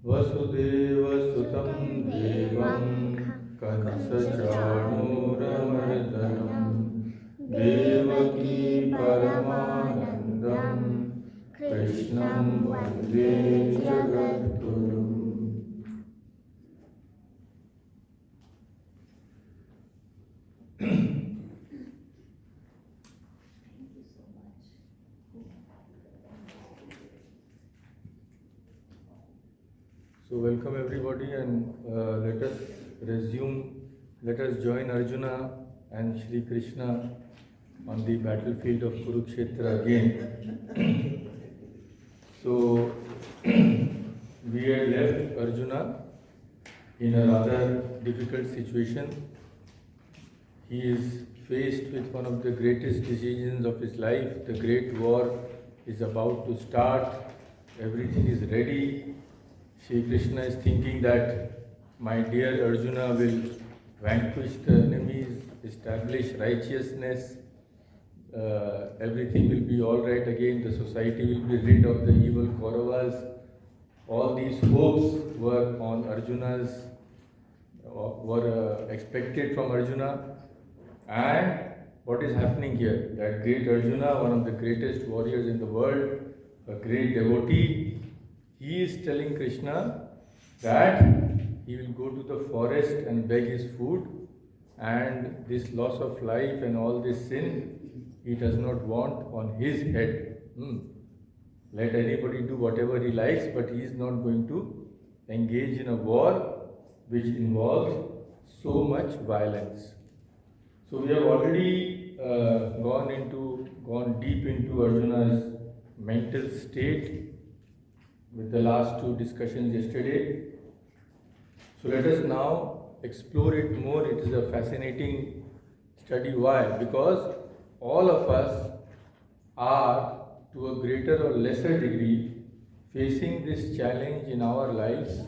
वसुदेवसुतं देवं कंसचाणूरमर्दनं देवकी परमानन्दं कृष्णं वन्दे जगद्गुरुम्. So welcome everybody, and let us join Arjuna and Shri Krishna on the battlefield of Kurukshetra again. So we had left Arjuna in a rather difficult situation. He is faced with one of the greatest decisions of his life. The great war is about to start. Everything is ready. Shri Krishna is thinking that my dear Arjuna will vanquish the enemies, establish righteousness, everything will be all right again, the society will be rid of the evil Kauravas. All these hopes were on Arjuna's, were expected from Arjuna. And what is happening here? That great Arjuna, one of the greatest warriors in the world, a great devotee, he is telling Krishna that he will go to the forest and beg his food, and this loss of life and all this sin he does not want on his head. Let anybody do whatever he likes, but he is not going to engage in a war which involves so much violence. So we have already gone deep into Arjuna's mental state with the last two discussions yesterday. So let us now explore it more. It is a fascinating study. Why? Because all of us are, to a greater or lesser degree, facing this challenge in our lives,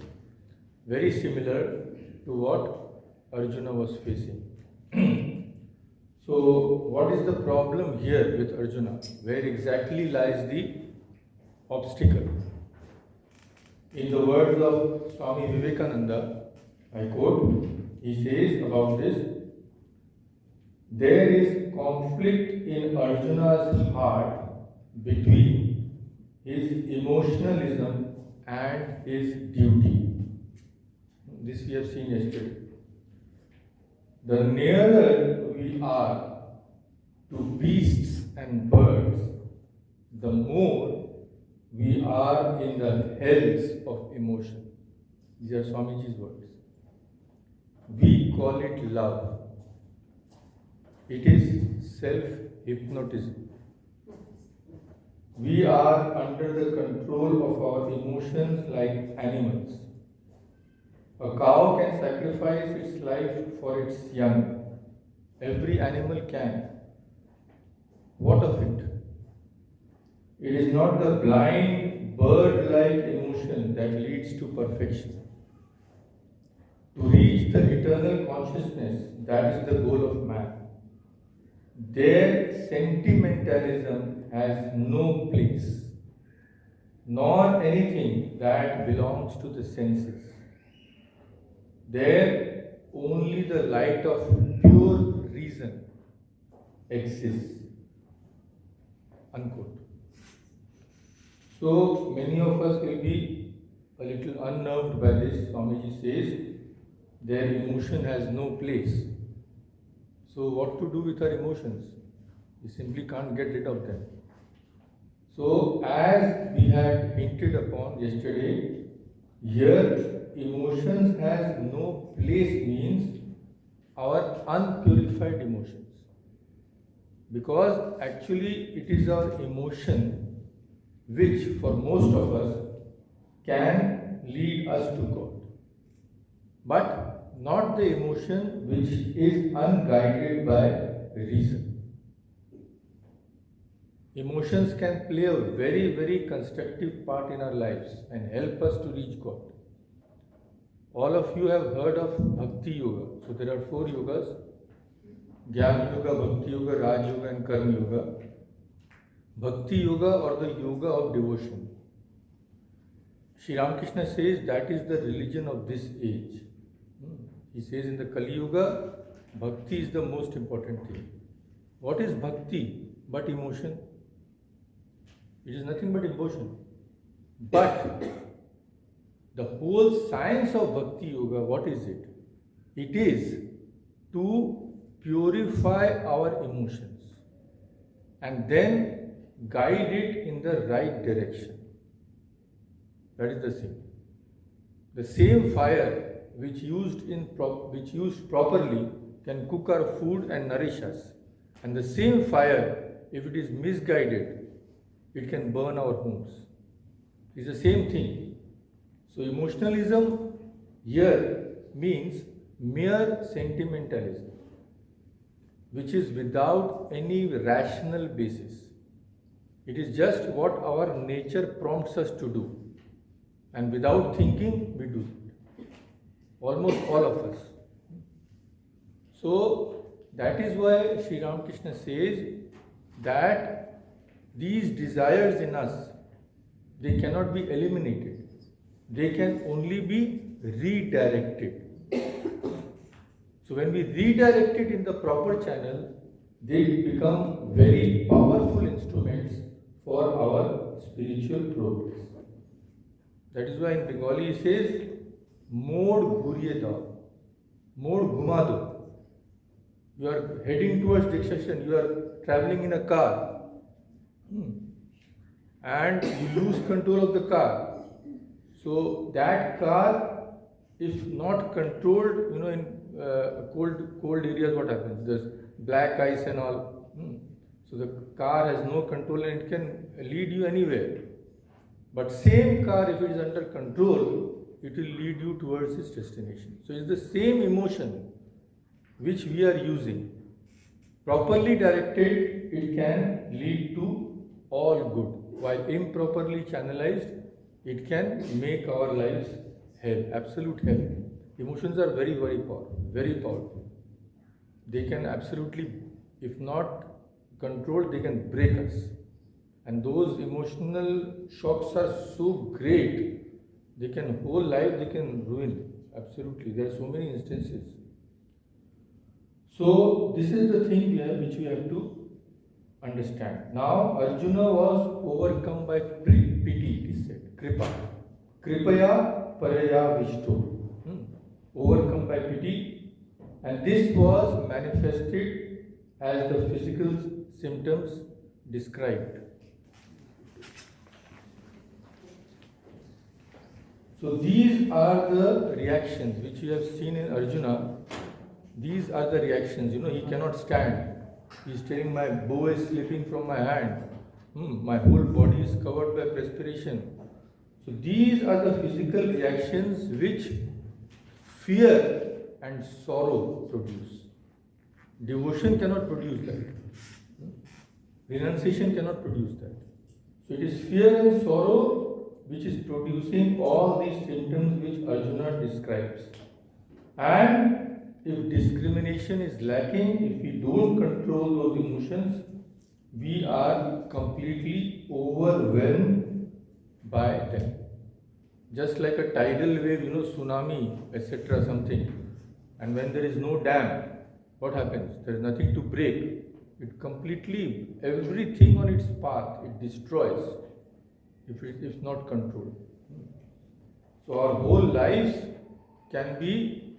very similar to what Arjuna was facing. So what is the problem here with Arjuna? Where exactly lies the obstacle? In the words of Swami Vivekananda, I quote, he says about this, there is conflict in Arjuna's heart between his emotionalism and his duty. This we have seen yesterday. The nearer we are to beasts and birds, the more we are in the hells of emotion. These are Swamiji's words. We call it love. It is self-hypnotism. We are under the control of our emotions like animals. A cow can sacrifice its life for its young. Every animal can. What of it? It is not the blind, bird-like emotion that leads to perfection. To reach the eternal consciousness, that is the goal of man. Their sentimentalism has no place, nor anything that belongs to the senses. There only the light of pure reason exists. Unquote. So many of us will be a little unnerved by this. Swamiji says their emotion has no place. So what to do with our emotions? We simply can't get rid of them. So as we had hinted upon yesterday, here emotions has no place means our unpurified emotions. Because actually it is our emotion which for most of us can lead us to God. But not the emotion which is unguided by reason. Emotions can play a very, very constructive part in our lives and help us to reach God. All of you have heard of Bhakti Yoga. So there are 4 yogas: Jnana Yoga, Bhakti Yoga, Raj Yoga and Karma Yoga. Bhakti Yoga, or the yoga of devotion. Sri Ramakrishna says that is the religion of this age. He says in the Kali Yuga, bhakti is the most important thing. What is bhakti but emotion? It is nothing but emotion. But the whole science of Bhakti Yoga, what is it? It is to purify our emotions and then guide it in the right direction. That is the thing. The same fire which used properly can cook our food and nourish us. And the same fire, if it is misguided, it can burn our homes. It's the same thing. So emotionalism here means mere sentimentalism, which is without any rational basis. It is just what our nature prompts us to do. And without thinking, we do it. Almost all of us. So that is why Sri Ramakrishna says that these desires in us, they cannot be eliminated. They can only be redirected. So when we redirect it in the proper channel, they become very powerful instruments for our spiritual progress. That is why in Bengali he says, Mod Ghuriye Dao, Mod Ghuma Do. You are heading towards direction, you are traveling in a car and you lose control of the car. So that car, if not controlled, in cold areas, what happens? There's black ice and all. So the car has no control and it can lead you anywhere. But same car, if it is under control, it will lead you towards its destination. So it's the same emotion which we are using. Properly directed, it can lead to all good. While improperly channelized, it can make our lives hell, absolute hell. Emotions are very, very powerful, very powerful. They can absolutely, if not controlled, they can break us. And those emotional shocks are so great, they can, whole life they can ruin. Absolutely, there are so many instances. So this is the thing which we have to understand. Now Arjuna was overcome by pity, it is said, kripa. Kripaya paraya vishto. Overcome by pity, and this was manifested as the physical symptoms described. So these are the reactions which you have seen in Arjuna. These are the reactions. He cannot stand. He is telling, my bow is slipping from my hand. My whole body is covered by perspiration. So these are the physical reactions which fear and sorrow produce. Devotion cannot produce that. Renunciation cannot produce that. So it is fear and sorrow which is producing all these symptoms which Arjuna describes. And if discrimination is lacking, if we don't control those emotions, we are completely overwhelmed by them. Just like a tidal wave, tsunami, etc., something. And when there is no dam, what happens? There is nothing to break. It completely, everything on its path, it destroys if it is not controlled. So our whole lives can be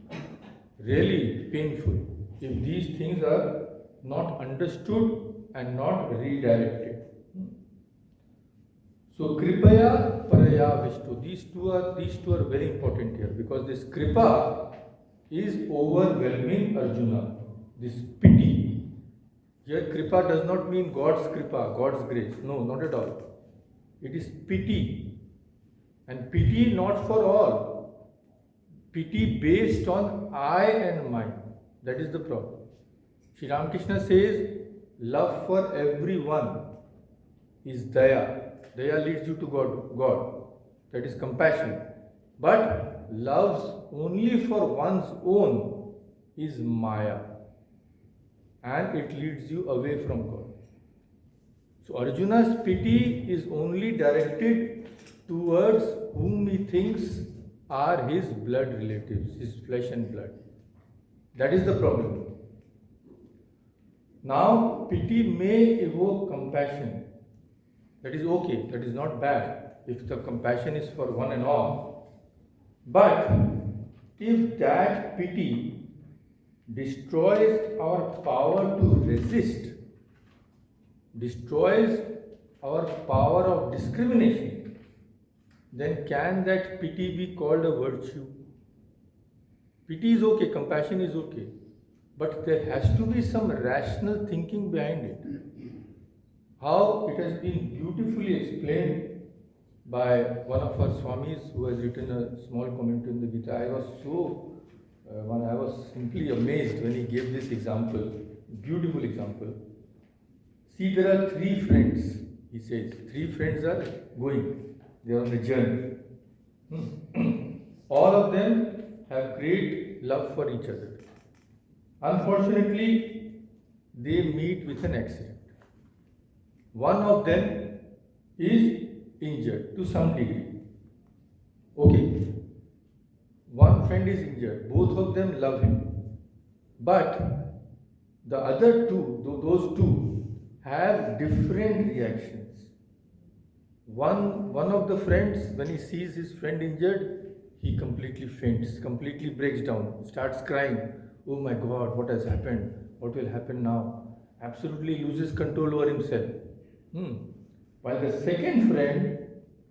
really painful if these things are not understood and not redirected. So kripaya paraya vishtu. These two are very important here, because this kripa is overwhelming Arjuna. This pity. Here kripa does not mean God's kripa, God's grace. No, not at all. It is pity. And pity not for all. Pity based on I and mine. That is the problem. Sri Ramakrishna says, love for everyone is daya. Daya leads you to God. That is compassion. But love only for one's own is maya. And it leads you away from God. So Arjuna's pity is only directed towards whom he thinks are his blood relatives, his flesh and blood. That is the problem. Now, pity may evoke compassion. That is okay, that is not bad if the compassion is for one and all. But if that pity destroys our power to resist, destroys our power of discrimination, then can that pity be called a virtue? Pity is okay, compassion is okay, but there has to be some rational thinking behind it. How it has been beautifully explained by one of our Swamis who has written a small commentary in the Gita. I was simply amazed when he gave this example, beautiful example. See, there are three friends, he says. Three friends are going, they are on a journey. All of them have great love for each other. Unfortunately, they meet with an accident. One of them is injured to some degree. Okay, one friend is injured, both of them love him. But the other two, those two, have different reactions. One of the friends, when he sees his friend injured, he completely faints, completely breaks down, starts crying. Oh my God, what has happened? What will happen now? Absolutely loses control over himself. While the second friend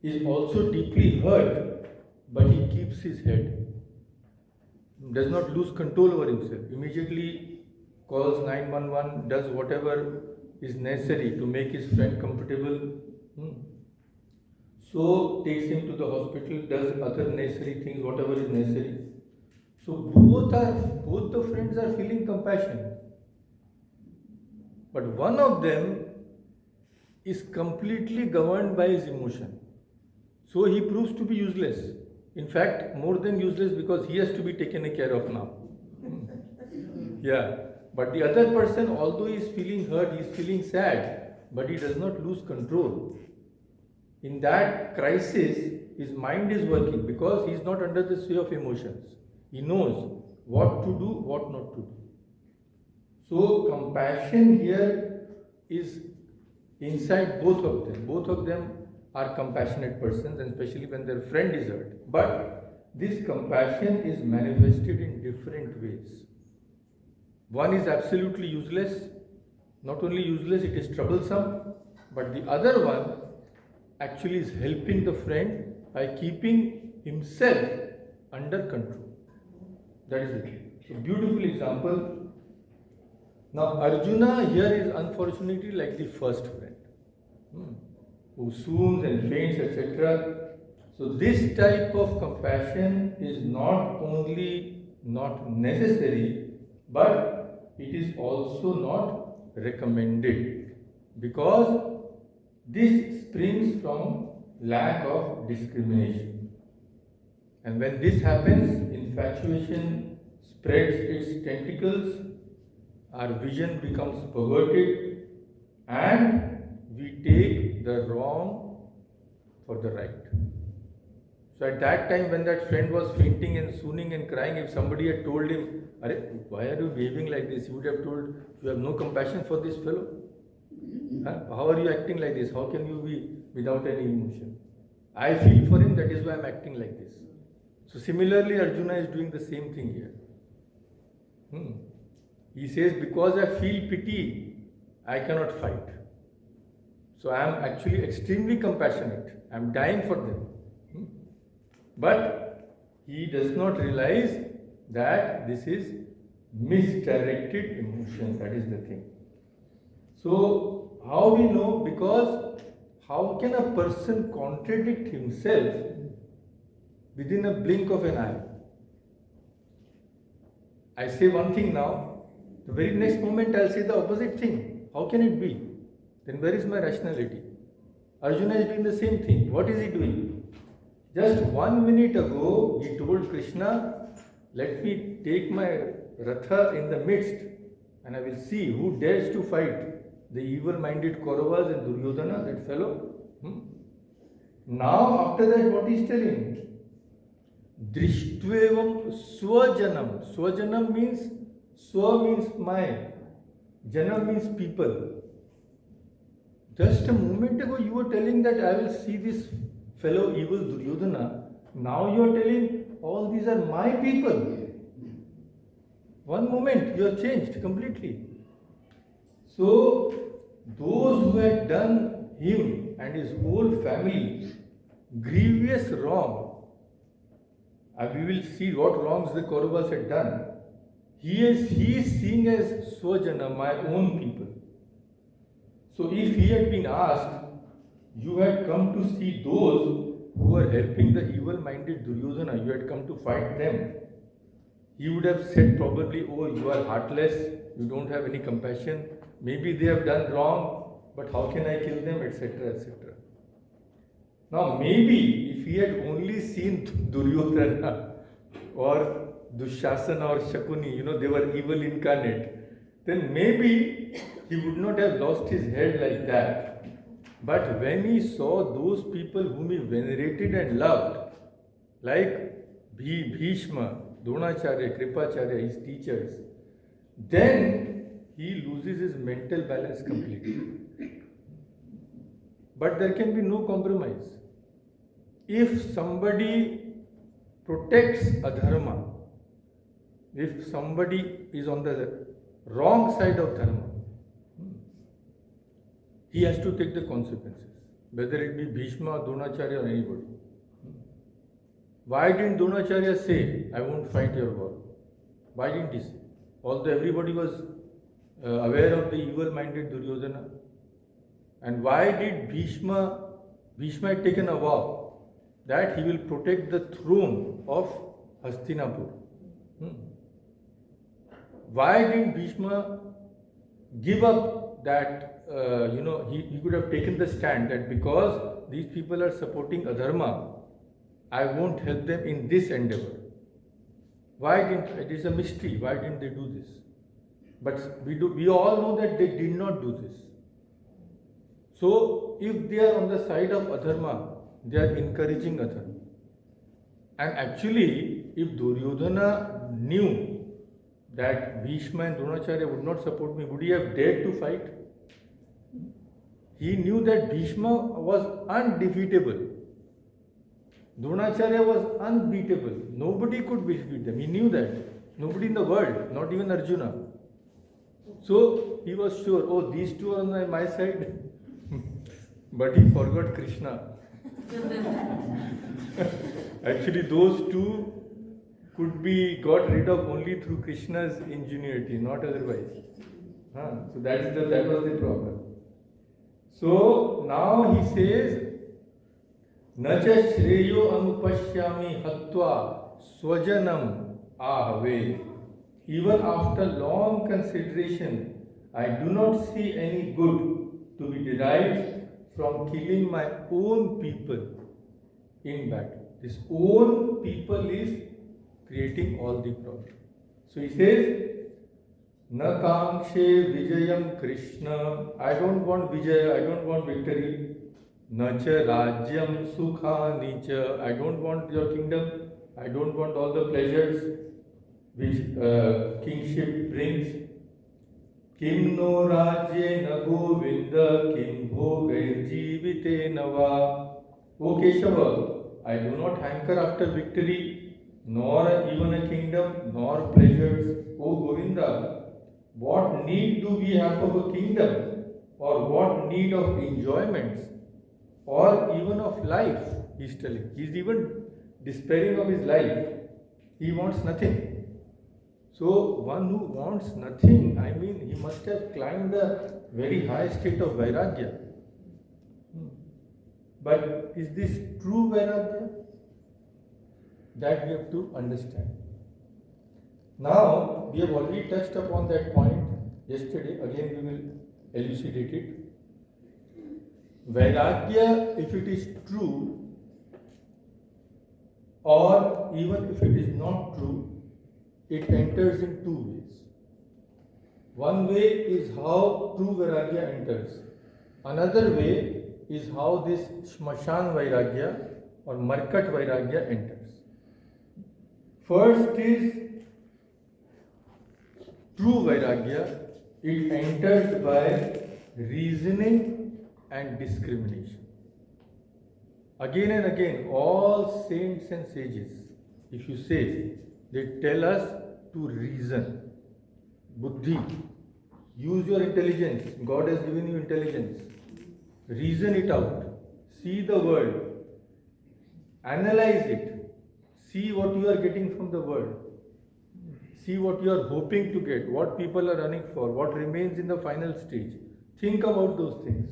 is also deeply hurt, but he keeps his head, does not lose control over himself, immediately calls 911, does whatever is necessary to make his friend comfortable. So takes him to the hospital, does other necessary things, whatever is necessary. So both the friends are feeling compassion. But one of them is completely governed by his emotion. So he proves to be useless. In fact, more than useless, because he has to be taken care of now. Yeah. But the other person, although he is feeling hurt, he is feeling sad, but he does not lose control. In that crisis, his mind is working because he is not under the sway of emotions. He knows what to do, what not to do. So compassion here is inside both of them. Both of them are compassionate persons, and especially when their friend is hurt. But this compassion is manifested in different ways. One is absolutely useless. Not only useless, it is troublesome. But the other one actually is helping the friend by keeping himself under control. That is the thing. So, beautiful example. Now, Arjuna here is unfortunately like the first friend, who swoons and faints, etc. So, this type of compassion is not only not necessary, but it is also not recommended, because this springs from lack of discrimination. And when this happens, infatuation spreads its tentacles, our vision becomes perverted, and we take the wrong for the right. So at that time, when that friend was fainting and swooning and crying, if somebody had told him, why are you behaving like this? He would have told, you have no compassion for this fellow. How are you acting like this? How can you be without any emotion? I feel for him, that is why I am acting like this. So similarly, Arjuna is doing the same thing here. He says, because I feel pity, I cannot fight. So I am actually extremely compassionate. I am dying for them. But he does not realize that this is misdirected emotion. That is the thing. So how we know? Because how can a person contradict himself within a blink of an eye? I say one thing now, the very next moment I'll say the opposite thing. How can it be? Then where is my rationality? Arjuna is doing the same thing. What is he doing? Just 1 minute ago, he told Krishna, let me take my Ratha in the midst, and I will see who dares to fight the evil-minded Kauravas and Duryodhana, that fellow. Now, after that, what he is telling? Drishtvevam swajanam. Swajanam means, swa means my, janam means people. Just a moment ago, you were telling that I will see this fellow evil Duryodhana. Now you are telling all these are my people. One moment, you have changed completely. So, those who had done him and his whole family grievous wrong, and we will see what wrongs the Kauravas had done. He is seeing as Swajana, my own people. So if he had been asked, you had come to see those who were helping the evil-minded Duryodhana, you had come to fight them, he would have said probably, oh, you are heartless, you don't have any compassion, maybe they have done wrong, but how can I kill them, etc., etc. Now maybe if he had only seen Duryodhana or Dushasana or Shakuni, they were evil incarnate, then maybe he would not have lost his head like that. But when he saw those people whom he venerated and loved, like Bhishma, Dronacharya, Kripacharya, his teachers, then he loses his mental balance completely. But there can be no compromise. If somebody protects adharma, if somebody is on the wrong side of dharma, he has to take the consequences, whether it be Bhishma, Dronacharya or anybody. Why didn't Dronacharya say, I won't fight your war? Why didn't he say? Although everybody was aware of the evil-minded Duryodhana. And why did Bhishma had taken a vow that he will protect the throne of Hastinapur? Why didn't Bhishma give up that, he could have taken the stand that because these people are supporting adharma, I won't help them in this endeavor. Why didn't, it is a mystery, why didn't they do this? But we all know that they did not do this. So, if they are on the side of adharma, they are encouraging adharma. And actually, if Duryodhana knew that Bhishma and Dronacharya would not support me, would he have dared to fight? He knew that Bhishma was undefeatable. Dronacharya was unbeatable. Nobody could defeat them. He knew that. Nobody in the world, not even Arjuna. So he was sure, oh, these two are on my side. But he forgot Krishna. Actually, those two could be got rid of only through Krishna's ingenuity, not otherwise. So that was the problem. So now he says, Nacha shreyo anupashyami hatva swajanam ahave. Even after long consideration, I do not see any good to be derived from killing my own people in battle. This own people is creating all the problems. So he says, Na kangshe vijayam Krishna. I don't want vijaya, I don't want victory. Na cha rajyam sukhani cha. I don't want your kingdom, I don't want all the pleasures which kingship brings. Kim no rajye na govinda, kim bhogair jivite nava. O Keshava, I do not hanker after victory, nor even a kingdom, nor pleasures. O Govinda, what need do we have of a kingdom, or what need of enjoyments, or even of life? He is telling. He is even despairing of his life. He wants nothing. So, one who wants nothing, he must have climbed a very high state of Vairagya. But is this true Vairagya? That we have to understand. Now, we have already touched upon that point yesterday. Again, we will elucidate it. Vairagya, if it is true, or even if it is not true, it enters in two ways. One way is how true Vairagya enters. Another way is how this Shmashan Vairagya or Markat Vairagya enters. First is true Vairagya. It enters by reasoning and discrimination. Again and again, all saints and sages, if you say, they tell us to reason. Buddhi. Use your intelligence. God has given you intelligence. Reason it out. See the world. Analyze it. See what you are getting from the world. See what you are hoping to get, what people are running for, what remains in the final stage. Think about those things.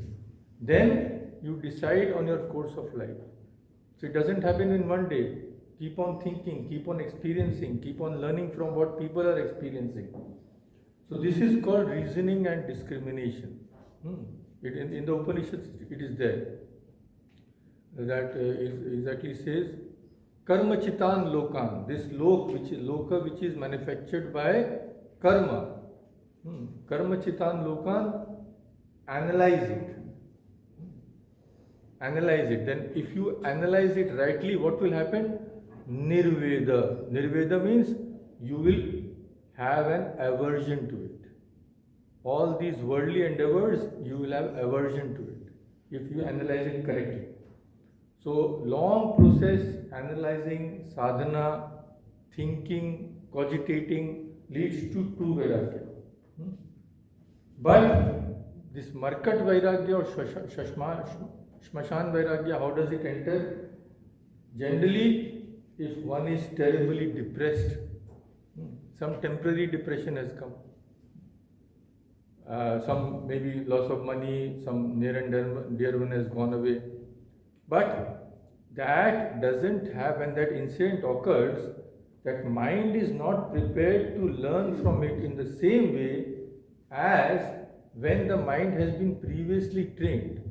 Then you decide on your course of life. So it doesn't happen in one day. Keep on thinking, keep on experiencing, keep on learning from what people are experiencing. So this is called reasoning and discrimination. In the Upanishads, it is there. That exactly says, Karma Chitan Lokan, this loka which is manufactured by karma. Karma Chitan Lokan, analyze it. Analyze it. Then if you analyze it rightly, what will happen? Nirveda. Nirveda means you will have an aversion to it. All these worldly endeavors, you will have aversion to it if you analyze it correctly. So, long process, analyzing, sadhana, thinking, cogitating leads to true Vairagya. But this Markat Vairagya or Shmashan Vairagya, how does it enter? Generally, if one is terribly depressed, some temporary depression has come. Some maybe loss of money, some near and dear one has gone away. But that doesn't have, when that incident occurs, that mind is not prepared to learn from it in the same way as when the mind has been previously trained.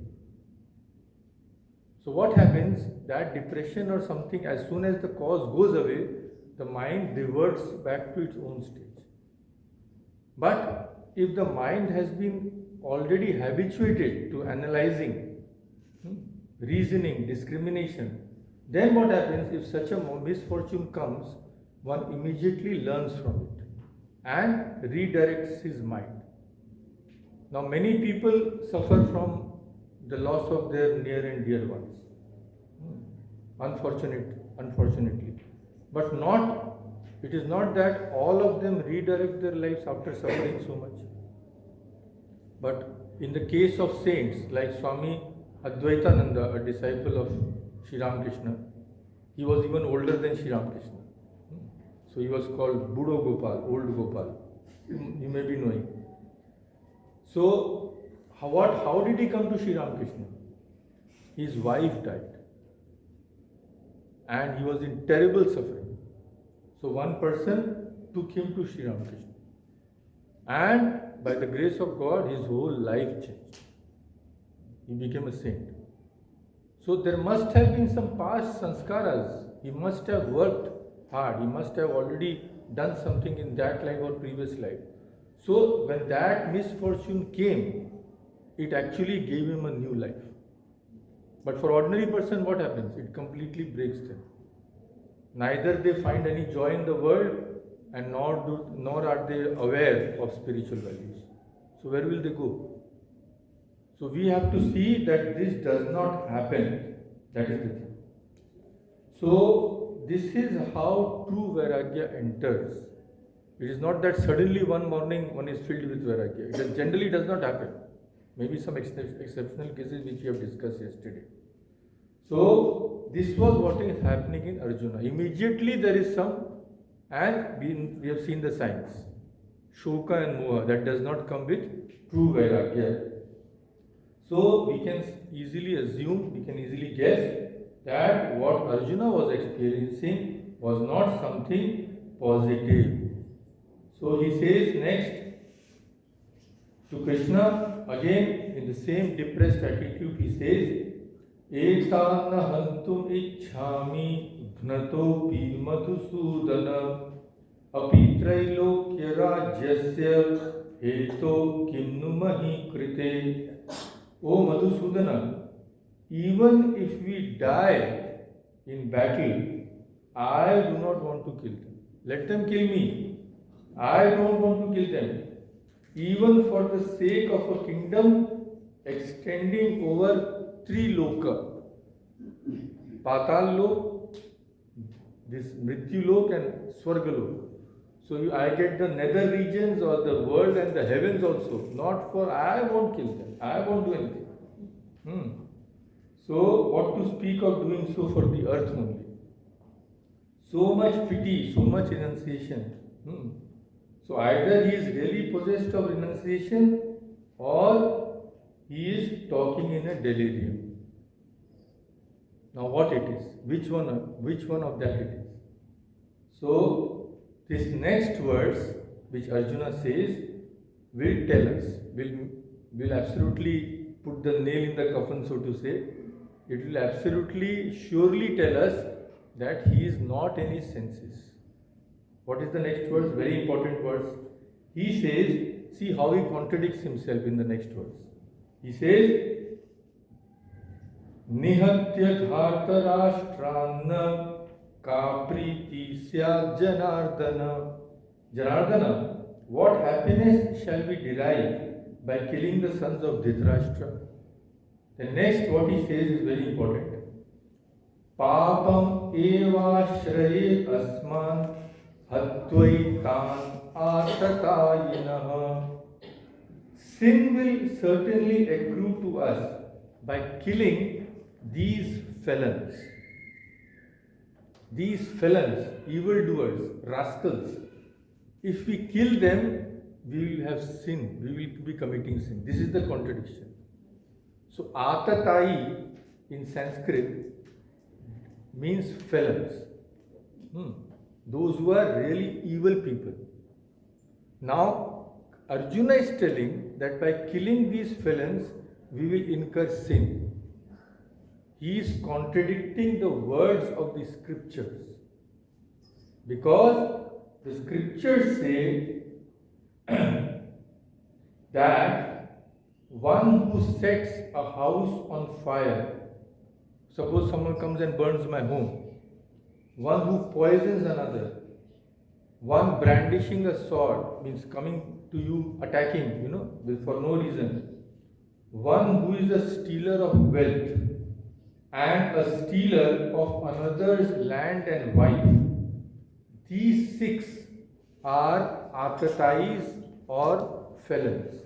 So what happens? That depression or something, as soon as the cause goes away, the mind reverts back to its own stage. But if the mind has been already habituated to analyzing, reasoning, discrimination, then what happens? If such a misfortune comes, one immediately learns from it and redirects his mind. Now many people suffer from the loss of their near and dear ones, unfortunately. But it is not that all of them redirect their lives after suffering so much. But in the case of saints like Swami Advaitananda, a disciple of Sri Ramakrishna, he was even older than Sri Ramakrishna. So he was called Budo Gopal, Old Gopal. You may be knowing. So how did he come to Sri Ramakrishna? His wife died. And he was in terrible suffering. So one person took him to Sri Ramakrishna. And by the grace of God, his whole life changed. He became a saint. So there must have been some past sanskaras. He must have worked hard. He must have already done something in that life or previous life. So when that misfortune came, it actually gave him a new life. But for ordinary person, what happens? It completely breaks them. Neither they find any joy in the world, and nor are they aware of spiritual values. So where will they go? So we have to see that this does not happen. That is the thing. So this is how true Vairagya enters. It is not that suddenly one morning one is filled with Vairagya. It generally does not happen. Maybe some exceptional cases which we have discussed yesterday. So this was what is happening in Arjuna. Immediately there is some, and we have seen the signs. Shoka and Moha, that does not come with true Vairagya. So we can easily assume, we can easily guess that what Arjuna was experiencing was not something positive. So he says next to Krishna, again in the same depressed attitude, he says, Etana hantum ichhami gnatopi madhusudana api trailokya rajyasya heto kimnu mahi krite. O Madhusudana, even if we die in battle, I do not want to kill them. Let them kill me. I don't want to kill them. Even for the sake of a kingdom extending over 3 loka. Patal lok, this Mrityu lok and Swarga lok. So I get the nether regions or the world and the heavens also. Not for I won't kill them. I won't do anything. So what to speak of doing so for the earth only? So much pity, so much renunciation. So either he is really possessed of renunciation or he is talking in a delirium. Now what it is? Which one of that it is? So this next verse which Arjuna says will tell us, will absolutely put the nail in the coffin, so to say. It will absolutely surely tell us that he is not in his senses. What is the next verse? Very important verse. He says, see how he contradicts himself in the next verse. He says, Nihatya dhartarashtrana kapriti sya janardana. Janardana, what happiness shall we derive by killing the sons of Dhritarashtra? The next what he says is very important. Papam evashraye asman hatvaitan atatayinah. Sin will certainly accrue to us by killing these felons. These felons, evildoers, rascals. If we kill them, we will have sin. We will be committing sin. This is the contradiction. So, Atatai in Sanskrit means felons. Those who are really evil people. Now, Arjuna is telling that by killing these felons, we will incur sin. He is contradicting the words of the scriptures. Because the scriptures say that one who sets a house on fire, suppose someone comes and burns my home, one who poisons another, one brandishing a sword, means coming to you, attacking, for no reason, one who is a stealer of wealth and a stealer of another's land and wife. These 6 are atatais or felons.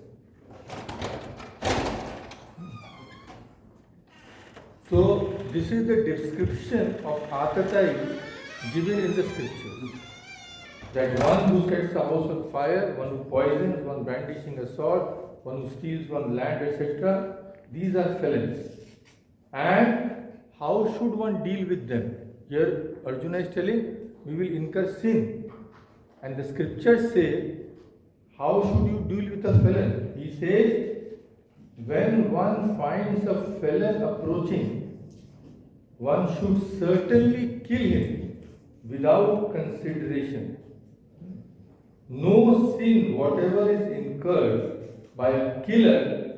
So this is the description of atatai given in the scriptures. That one who sets a house on fire, one who poisons, one brandishing a sword, one who steals one land, etc. These are felons. And how should one deal with them? Here Arjuna is telling, we will incur sin. And the scriptures say, how should you deal with a felon? He says, when one finds a felon approaching, one should certainly kill him without consideration. No sin whatever is incurred by a killer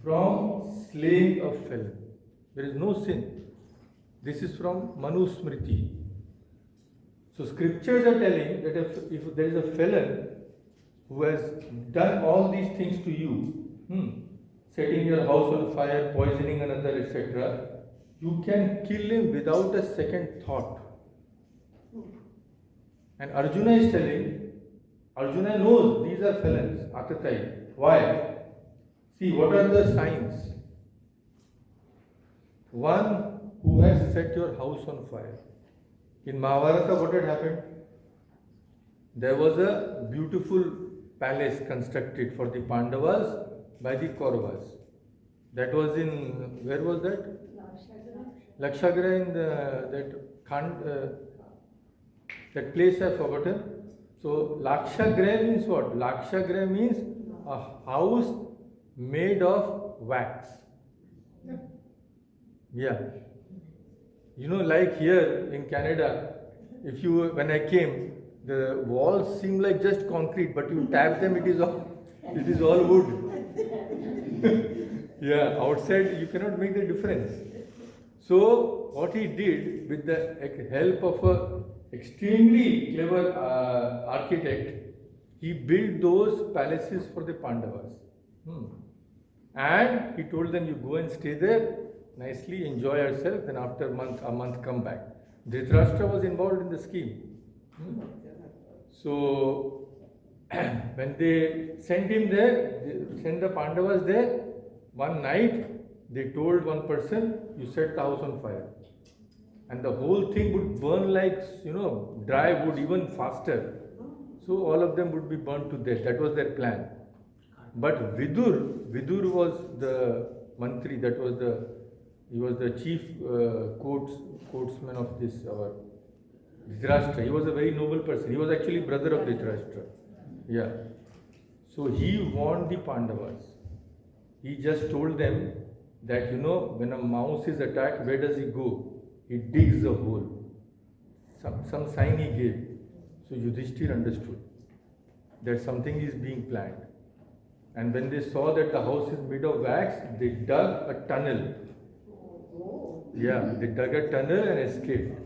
from slaying a felon. There is no sin. This is from Manusmriti. So scriptures are telling that if there is a felon who has done all these things to you, setting your house on fire, poisoning another, etc., you can kill him without a second thought. And Arjuna is telling, Arjuna knows these are felons, atatai. Why? See, what are the signs? One who has set your house on fire. In Mahabharata, what had happened? There was a beautiful palace constructed for the Pandavas by the Kauravas. That was in, where was that? Lakshagriha, in that place I've forgotten. So Lakshagriha means what? Lakshagriha means a house made of wax. Yeah. Like here in Canada, when I came, the walls seem like just concrete, but you tap them, it is all wood. Yeah, outside you cannot make the difference. So what he did, with the help of a extremely clever architect, he built those palaces for the Pandavas. And he told them, you go and stay there, nicely enjoy yourself, then after a month come back. Dhritarashtra was involved in the scheme. So when they sent him there, they sent the Pandavas there, one night they told one person, you set the house on fire. And the whole thing would burn like, dry wood, even faster. So all of them would be burnt to death. That was their plan. But Vidur was the mantri, he was the chief courtsman of this, our Dhritarashtra. He was a very noble person. He was actually brother of Dhritarashtra. Yeah. So he warned the Pandavas. He just told them that, when a mouse is attacked, where does he go? He digs a hole. Some sign he gave. So Yudhishthir understood that something is being planned. And when they saw that the house is made of wax, they dug a tunnel. Yeah, they dug a tunnel and escaped.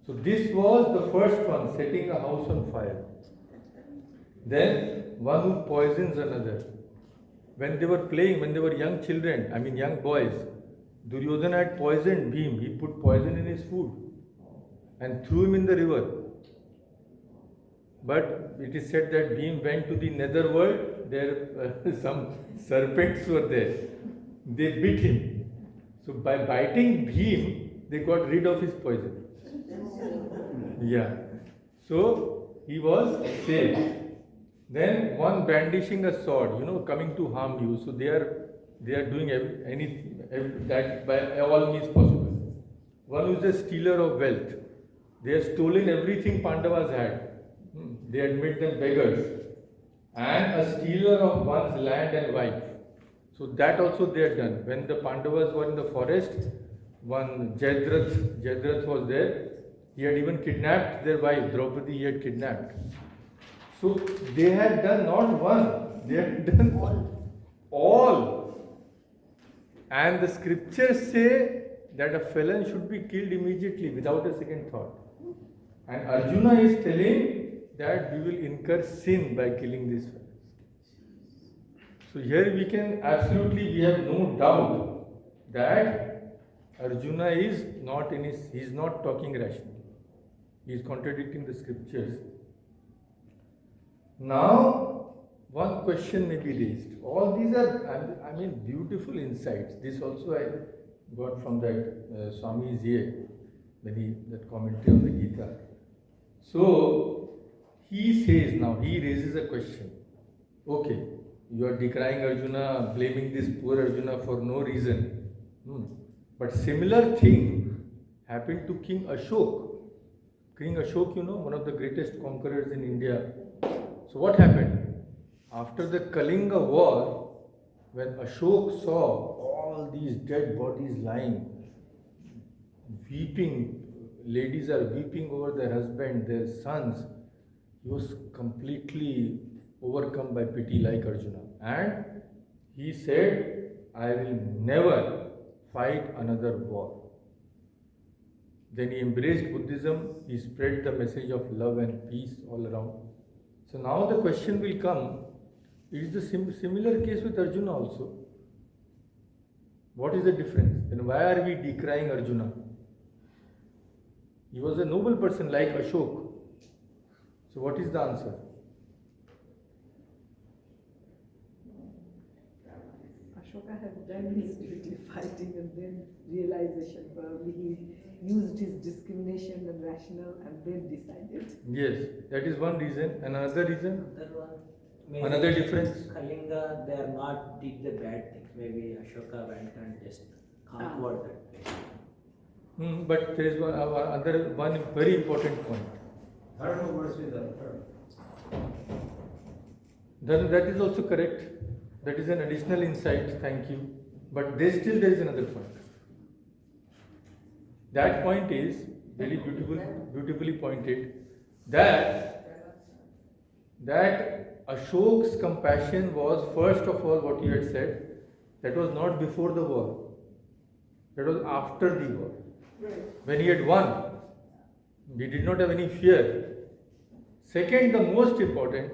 So this was the first one, setting a house on fire. Then one who poisons another. When they were playing, when they were young children, young boys, Duryodhana had poisoned Bhim. He put poison in his food and threw him in the river. But it is said that Bhim went to the netherworld. There some serpents were there. They bit him. So by biting Bhim, they got rid of his poison. Yeah. So he was saved. Then one brandishing a sword, coming to harm you. So they are doing anything that by all means possible. One who is a stealer of wealth. They have stolen everything Pandavas had. They had made them beggars. And a stealer of one's land and wife. So that also they had done. When the Pandavas were in the forest, one Jayadratha was there. He had even kidnapped their wife, Draupadi he had kidnapped. So they had done not one, they had done all. And the scriptures say that a felon should be killed immediately without a second thought. And Arjuna is telling that we will incur sin by killing these felons. So here we have no doubt that Arjuna is not he is not talking rationally. He is contradicting the scriptures. Now, one question may be raised. All these are, beautiful insights. This also I got from that Swami Vimohananda, that commentary on the Gita. So, he says now, he raises a question. Okay, you are decrying Arjuna, blaming this poor Arjuna for no reason. But similar thing happened to King Ashok. King Ashok, one of the greatest conquerors in India. So what happened? After the Kalinga war, when Ashok saw all these dead bodies lying, weeping, ladies are weeping over their husband, their sons, he was completely overcome by pity like Arjuna. And he said, I will never fight another war. Then he embraced Buddhism, he spread the message of love and peace all around. So now the question will come, it is the similar case with Arjuna also. What is the difference? Then why are we decrying Arjuna? He was a noble person like Ashok. So what is the answer? Ashoka had done his duty fighting and then realization. Probably he used his discrimination and rationale and then decided. Yes, that is one reason. Another reason? Maybe Another difference? Kalinga, they are not did the bad things. Maybe Ashoka went and just conquered that place. But there is one very important point. Third versus the third. That is also correct. That is an additional insight, thank you. But there is another point. That point is very beautifully pointed, that Ashok's compassion was first of all what you had said, that was not before the war. That was after the war. Right. When he had won, he did not have any fear. Second, the most important,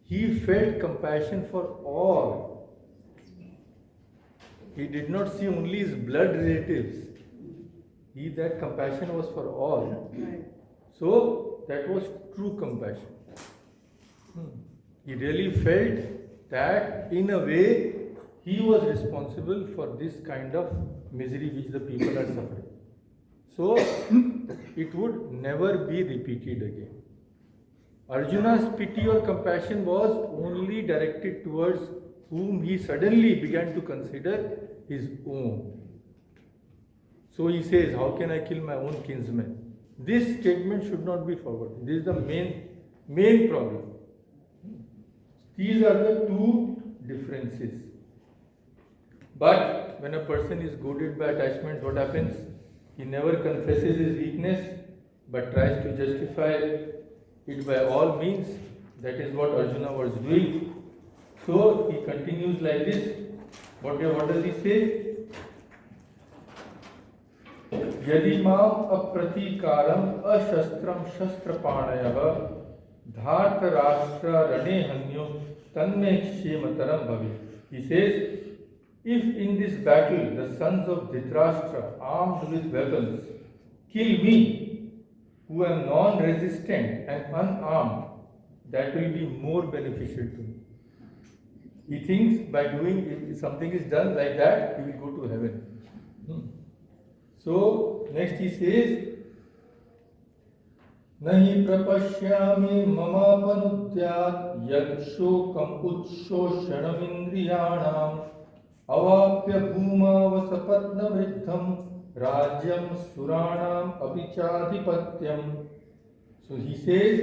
he felt compassion for all. He did not see only his blood relatives. That compassion was for all. Right. So that was true compassion. He really felt that in a way he was responsible for this kind of misery which the people are suffering. So it would never be repeated again. Arjuna's pity or compassion was only directed towards whom he suddenly began to consider his own. So he says, how can I kill my own kinsman? This statement should not be forgotten. This is the main problem. These are the two differences. But when a person is goaded by attachments, what happens? He never confesses his weakness, but tries to justify it by all means. That is what Arjuna was doing. So he continues like this. What does he say? यदि माम अप्रतीकारम अशस्त्रम शस्त्रपाणयः धार्तराष्ट्र रणे हन्यो तन्मे क्षेमतरम भवेत्. He says, if in this battle the sons of Dhritarashtra, armed with weapons, kill me, who am non-resistant and unarmed, that will be more beneficial to me. He thinks by doing, if something is done like that, he will go to heaven. So, next he says, Nahi prapashyami mamapanudyat yad shokam utshoshanam indriyanam avapya bhuma vasapatna vriddham rajyam suranam apichadipatyam. So he says,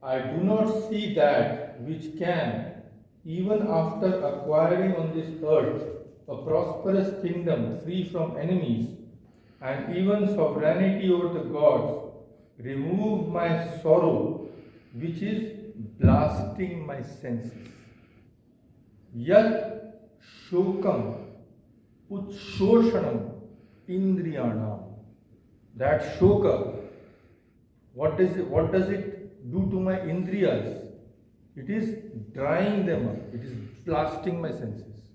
I do not see that which can, even after acquiring on this earth a prosperous kingdom free from enemies, and even sovereignty over the gods, remove my sorrow, which is blasting my senses. Yat shokam utshoshanam indriyanam. That shoka, what does it do to my indriyas? It is drying them up. It is blasting my senses.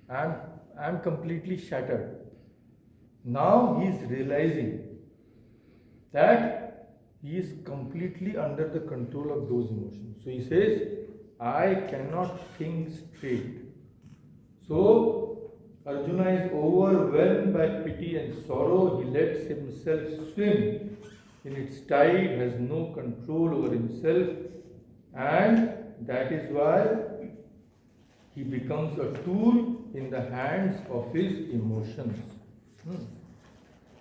I am completely shattered. Now he is realizing that he is completely under the control of those emotions. So he says, I cannot think straight. So Arjuna is overwhelmed by pity and sorrow. He lets himself swim in its tide, has no control over himself, and that is why he becomes a tool in the hands of his emotions.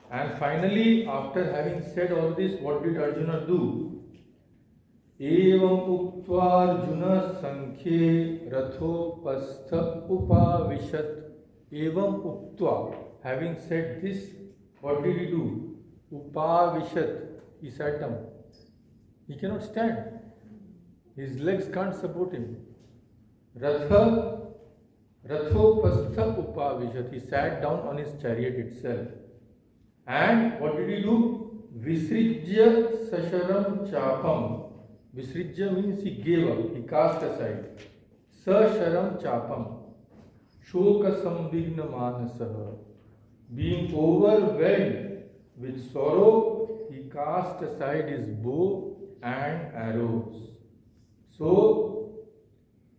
And finally, after having said all this, what did Arjuna do? Evam uktva Arjuna sankhe rathopastha upavishat. Evam uktva. Having said this, what did he do? Upavishat. He sat down. He cannot stand. His legs can't support him. Rathopastha upavishat. He sat down on his chariot itself. And what did he do? Visrijya sasharam chapam. Visrijya means he gave up, he cast aside. Sasharam chapam. Shoka samvigna manasaha. Being overwhelmed with sorrow, he cast aside his bow and arrows. So,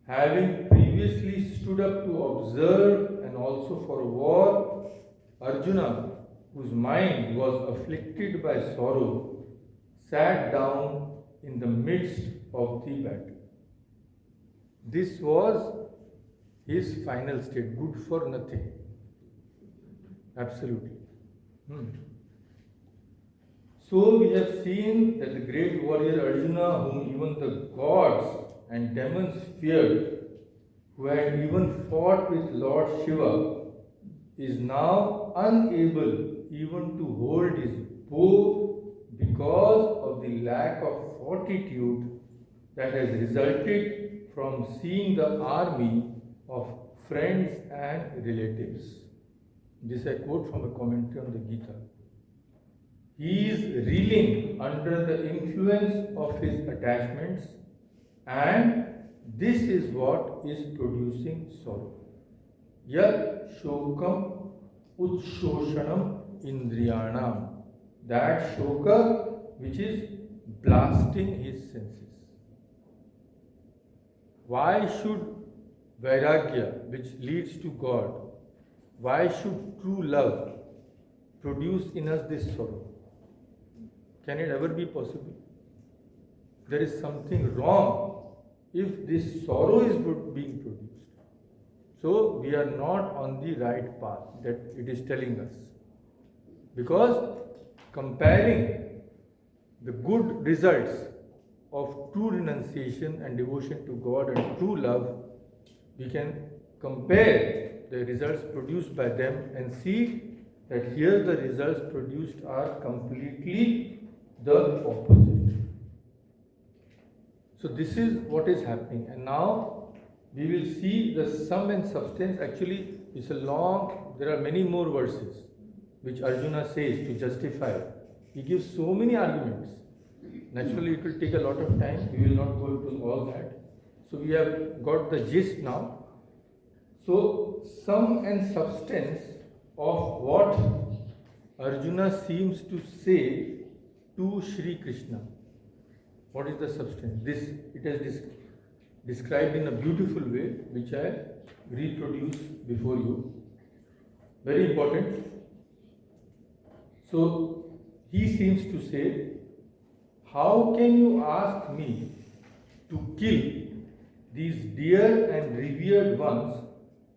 having previously stood up to observe and also for war, Arjuna, whose mind was afflicted by sorrow, sat down in the midst of the battle. This was his final state, good for nothing. Absolutely. So we have seen that the great warrior Arjuna, whom even the gods and demons feared, who had even fought with Lord Shiva, is now unable even to hold his bow because of the lack of fortitude that has resulted from seeing the army of friends and relatives. This I quote from a commentary on the Gita. He is reeling under the influence of his attachments, and this is what is producing sorrow. Yat shokam utshoshanam indriyanam. That shoka which is blasting his senses. Why should vairagya, which leads to God, why should true love produce in us this sorrow? Can it ever be possible? There is something wrong if this sorrow is being produced. So we are not on the right path that it is telling us. Because comparing the good results of true renunciation and devotion to God and true love, we can compare the results produced by them and see that here the results produced are completely the opposite. So this is what is happening, and now we will see the sum and substance. Actually, it's a long, there are many more verses which Arjuna says to justify. He gives so many arguments. Naturally, it will take a lot of time. We will not go into all that. So we have got the gist now. So sum and substance of what Arjuna seems to say to Shri Krishna. What is the substance? This it is described in a beautiful way, which I reproduce before you. Very important. So he seems to say, how can you ask me to kill these dear and revered ones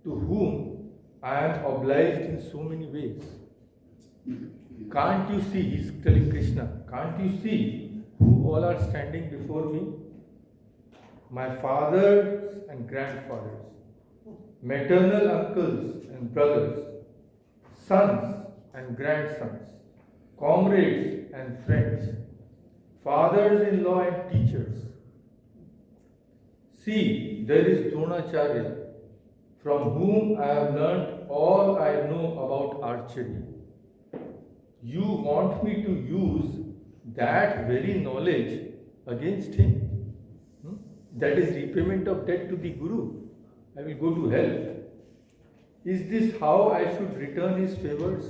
to whom I am obliged in so many ways? Can't you see, he's telling Krishna, can't you see who all are standing before me? My fathers and grandfathers, maternal uncles and brothers, sons and grandsons, comrades and friends, fathers-in-law and teachers. See, there is Dronacharya, from whom I have learnt all I know about archery. You want me to use that very knowledge against him? That is repayment of debt to the Guru. I will go to hell. Is this how I should return his favors?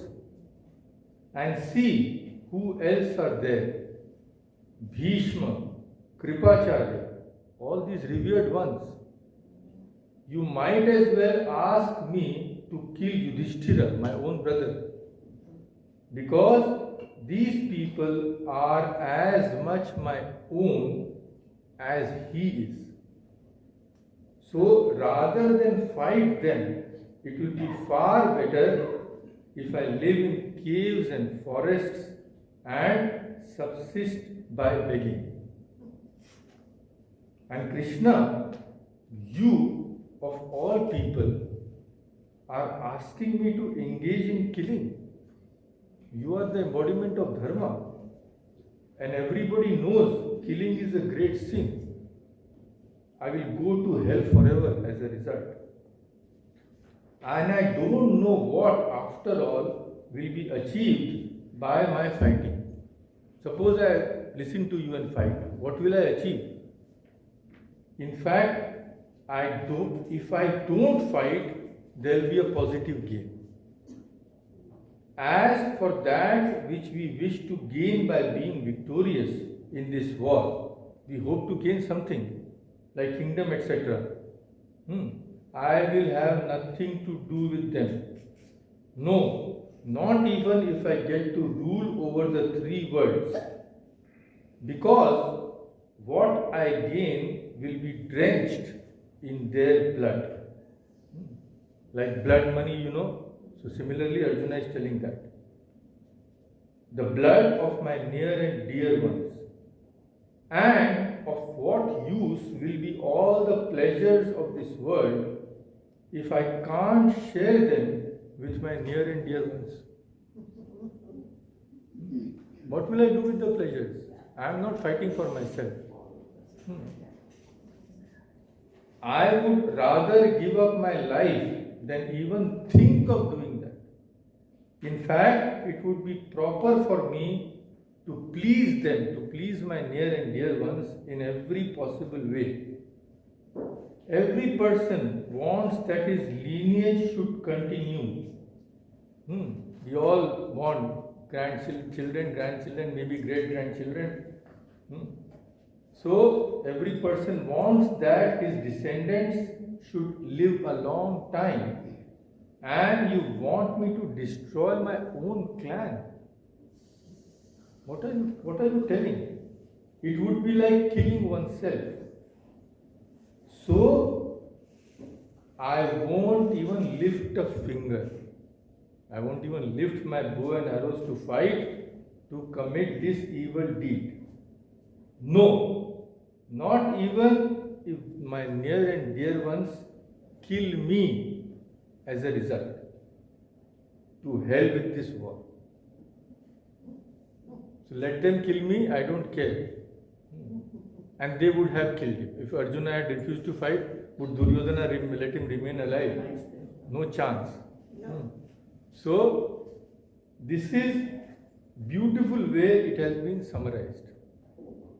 And see who else are there. Bhishma, Kripacharya, all these revered ones. You might as well ask me to kill Yudhishthira, my own brother. Because these people are as much my own as he is. So rather than fight them, it will be far better if I live in caves and forests and subsist by begging. And Krishna, you of all people are asking me to engage in killing. You are the embodiment of dharma, and everybody knows killing is a great sin. I will go to hell forever as a result. And I don't know what, after all, will be achieved by my fighting. Suppose I listen to you and fight. What will I achieve? In fact, if I don't fight, there will be a positive gain. As for that which we wish to gain by being victorious in this war, we hope to gain something like kingdom, etc. I will have nothing to do with them. No, not even if I get to rule over the three worlds, because what I gain will be drenched in their blood. Like blood money, you know. So similarly, Arjuna is telling that. The blood of my near and dear ones. And of what use will be all the pleasures of this world if I can't share them with my near and dear ones? What will I do with the pleasures? I am not fighting for myself. I would rather give up my life than even think of doing that. In fact, it would be proper for me to please them, to please my near and dear ones in every possible way. Every person wants that his lineage should continue. We all want grandchildren, grandchildren, maybe great grandchildren. So every person wants that his descendants should live a long time, and you want me to destroy my own clan. What are you telling? It would be like killing oneself. So I won't even lift a finger. I won't even lift my bow and arrows to fight, to commit this evil deed. No, not even if my near and dear ones kill me as a result. To hell with this war. So let them kill me, I don't care. And they would have killed him. If Arjuna had refused to fight, would Duryodhana let him remain alive? No chance. So, this is beautiful way it has been summarized.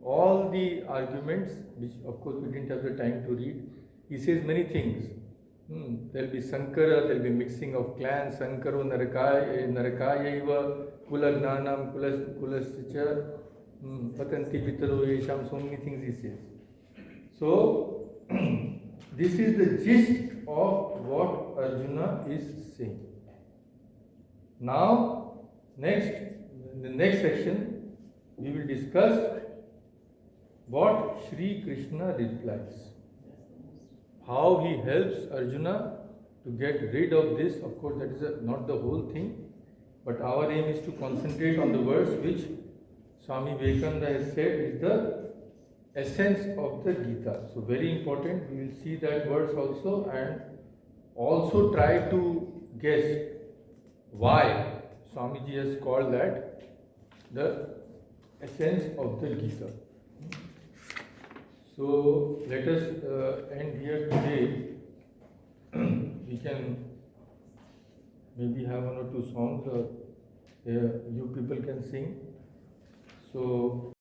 All the arguments, which of course we didn't have the time to read, he says many things. There will be Sankara, there will be mixing of clans, Sankaro Narakayaiva, Kulagnanam, Kulascha, Patanti Pitaro Yesham, so many things he says. So, this is the gist of what Arjuna is saying. Now, in the next section, we will discuss what Sri Krishna replies. How he helps Arjuna to get rid of this. Of course, that is not the whole thing, but our aim is to concentrate on the verse which Swami Vivekananda has said is the essence of the Gita. So very important, we will see that verse also and also try to guess why Swamiji has called that the essence of the Gita. So let us end here today. We can maybe have one or two songs, or you people can sing. So